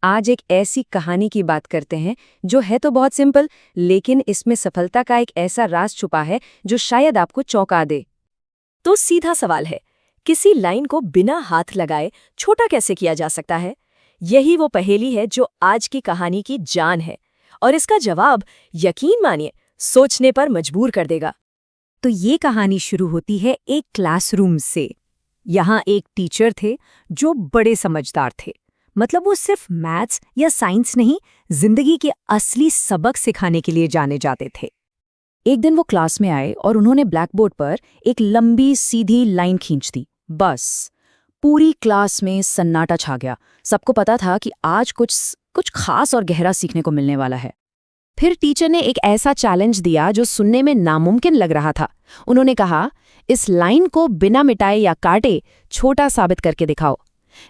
आज एक ऐसी कहानी की बात करते हैं जो है तो बहुत सिंपल, लेकिन इसमें सफलता का एक ऐसा राज छुपा है जो शायद आपको चौंका दे। तो सीधा सवाल है, किसी लाइन को बिना हाथ लगाए छोटा कैसे किया जा सकता है? यही वो पहेली है जो आज की कहानी की जान है, और इसका जवाब, यकीन मानिए, सोचने पर मजबूर कर देगा। तो ये कहानी शुरू होती है एक क्लासरूम से। यहाँ एक टीचर थे जो बड़े समझदार थे। मतलब वो सिर्फ मैथ्स या साइंस नहीं, जिंदगी के असली सबक सिखाने के लिए जाने जाते थे। एक दिन वो क्लास में आए और उन्होंने ब्लैक बोर्ड पर एक लंबी सीधी लाइन खींच दी। बस पूरी क्लास में सन्नाटा छा गया। सबको पता था कि आज कुछ खास और गहरा सीखने को मिलने वाला है। फिर टीचर ने एक ऐसा चैलेंज दिया जो सुनने में नामुमकिन लग रहा था। उन्होंने कहा, इस लाइन को बिना मिटाए या काटे छोटा साबित करके दिखाओ।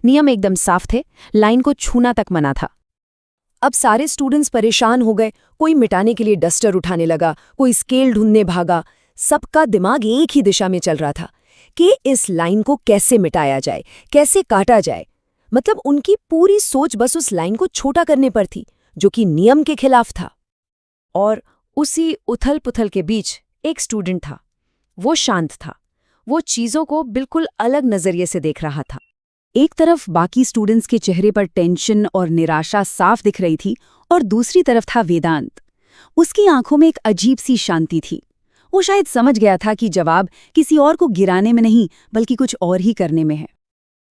नियम एकदम साफ थे, लाइन को छूना तक मना था। अब सारे स्टूडेंट्स परेशान हो गए। कोई मिटाने के लिए डस्टर उठाने लगा, कोई स्केल ढूंढने भागा। सबका दिमाग एक ही दिशा में चल रहा था कि इस लाइन को कैसे मिटाया जाए, कैसे काटा जाए। मतलब उनकी पूरी सोच बस उस लाइन को छोटा करने पर थी, जो कि नियम के खिलाफ था। और उसी उथल पुथल के बीच एक स्टूडेंट था। वो शांत था। वो चीजों को बिल्कुल अलग नजरिए से देख रहा था। एक तरफ बाकी स्टूडेंट्स के चेहरे पर टेंशन और निराशा साफ दिख रही थी, और दूसरी तरफ था वेदांत। उसकी आंखों में एक अजीब सी शांति थी। वो शायद समझ गया था कि जवाब किसी और को गिराने में नहीं, बल्कि कुछ और ही करने में है।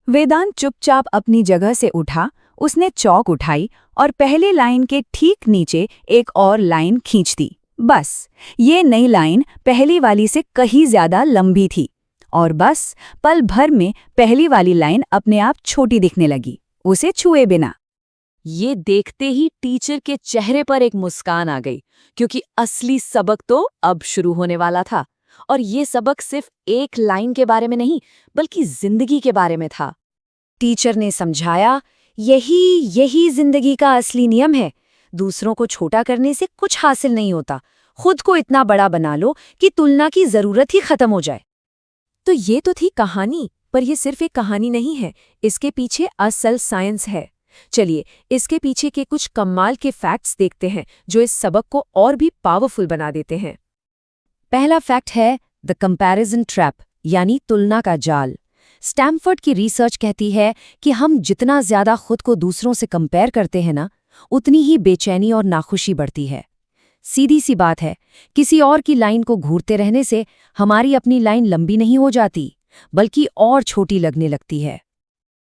वेदांत चुपचाप अपनी जगह से उठा। उसने चौक उठाई और पहले लाइन के ठीक नीचे एक और लाइन खींच दी। बस ये नई लाइन पहली वाली से कहीं ज्यादा लंबी थी, और बस पल भर में पहली वाली लाइन अपने आप छोटी दिखने लगी, उसे छुए बिना। ये देखते ही टीचर के चेहरे पर एक मुस्कान आ गई, क्योंकि असली सबक तो अब शुरू होने वाला था। और ये सबक सिर्फ एक लाइन के बारे में नहीं, बल्कि जिंदगी के बारे में था। टीचर ने समझाया, यही जिंदगी का असली नियम है। दूसरों को छोटा करने से कुछ हासिल नहीं होता। खुद को इतना बड़ा बना लो कि तुलना की जरूरत ही खत्म हो जाए। तो ये तो थी कहानी, पर ये सिर्फ एक कहानी नहीं है। इसके पीछे असल साइंस है। चलिए, इसके पीछे के कुछ कमाल के फैक्ट्स देखते हैं जो इस सबक को और भी पावरफुल बना देते हैं। पहला फैक्ट है द कंपैरिजन ट्रैप, यानी तुलना का जाल। स्टैमफोर्ड की रिसर्च कहती है कि हम जितना ज्यादा खुद को दूसरों से कंपेयर करते हैं ना, उतनी ही बेचैनी और नाखुशी बढ़ती है। सीधी सी बात है, किसी और की लाइन को घूरते रहने से हमारी अपनी लाइन लंबी नहीं हो जाती, बल्कि और छोटी लगने लगती है।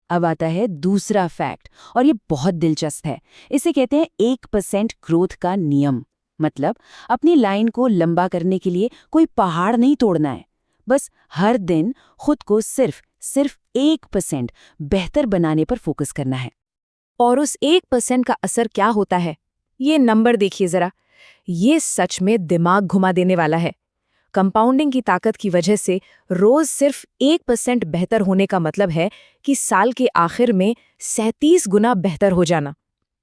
अब आता है दूसरा फैक्ट, और ये बहुत दिलचस्प है। इसे कहते हैं 1% ग्रोथ का नियम। मतलब अपनी लाइन को लंबा करने के लिए कोई पहाड़ नहीं तोड़ना है, बस हर दिन खुद को सिर्फ 1% बेहतर बनाने पर फोकस करना है। और उस 1% का असर क्या होता है, ये नंबर देखिए जरा। ये सच में दिमाग घुमा देने वाला है। कंपाउंडिंग की ताकत की वजह से रोज सिर्फ 1% बेहतर होने का मतलब है कि साल के आखिर में 37 गुना बेहतर हो जाना।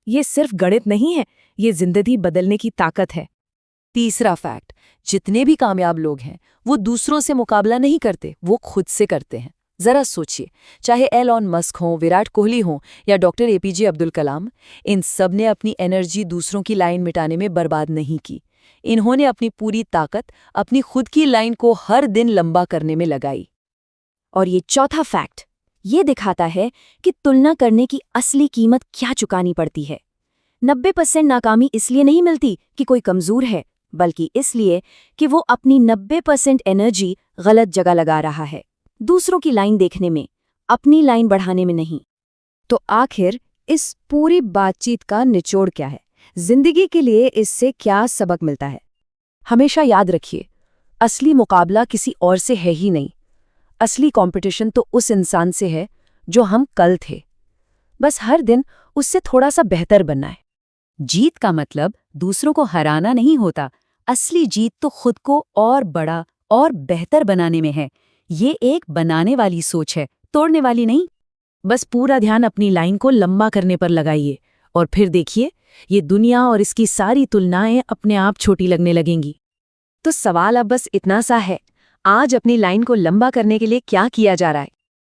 ये सिर्फ गणित नहीं है, ये जिंदगी बदलने की ताकत है। तीसरा फैक्ट, जितने भी कामयाब लोग हैं वो दूसरों से मुकाबला नहीं करते, वो खुद से करते हैं। जरा सोचिए, चाहे एलॉन मस्क हों, विराट कोहली हों या डॉक्टर एपीजे अब्दुल कलाम, इन सब ने अपनी एनर्जी दूसरों की लाइन मिटाने में बर्बाद नहीं की। इन्होंने अपनी पूरी ताकत अपनी खुद की लाइन को हर दिन लंबा करने में लगाई। और ये चौथा फैक्ट ये दिखाता है कि तुलना करने की असली कीमत क्या चुकानी पड़ती है। 90% नाकामी इसलिए नहीं मिलती कि कोई कमजोर है, बल्कि इसलिए कि वो अपनी 90% एनर्जी गलत जगह लगा रहा है, दूसरों की लाइन देखने में, अपनी लाइन बढ़ाने में नहीं। तो आखिर इस पूरी बातचीत का निचोड़ क्या है? जिंदगी के लिए इससे क्या सबक मिलता है? हमेशा याद रखिए, असली मुकाबला किसी और से है ही नहीं। असली कंपटीशन तो उस इंसान से है जो हम कल थे। बस हर दिन उससे थोड़ा सा बेहतर बनना है। जीत का मतलब दूसरों को हराना नहीं होता, असली जीत तो खुद को और बड़ा और बेहतर बनाने में है। ये एक बनाने वाली सोच है, तोड़ने वाली नहीं। बस पूरा ध्यान अपनी लाइन को लंबा करने पर लगाइए, और फिर देखिए, ये दुनिया और इसकी सारी तुलनाएं अपने आप छोटी लगने लगेंगी। तो सवाल अब बस इतना सा है, आज अपनी लाइन को लंबा करने के लिए क्या किया जा रहा है?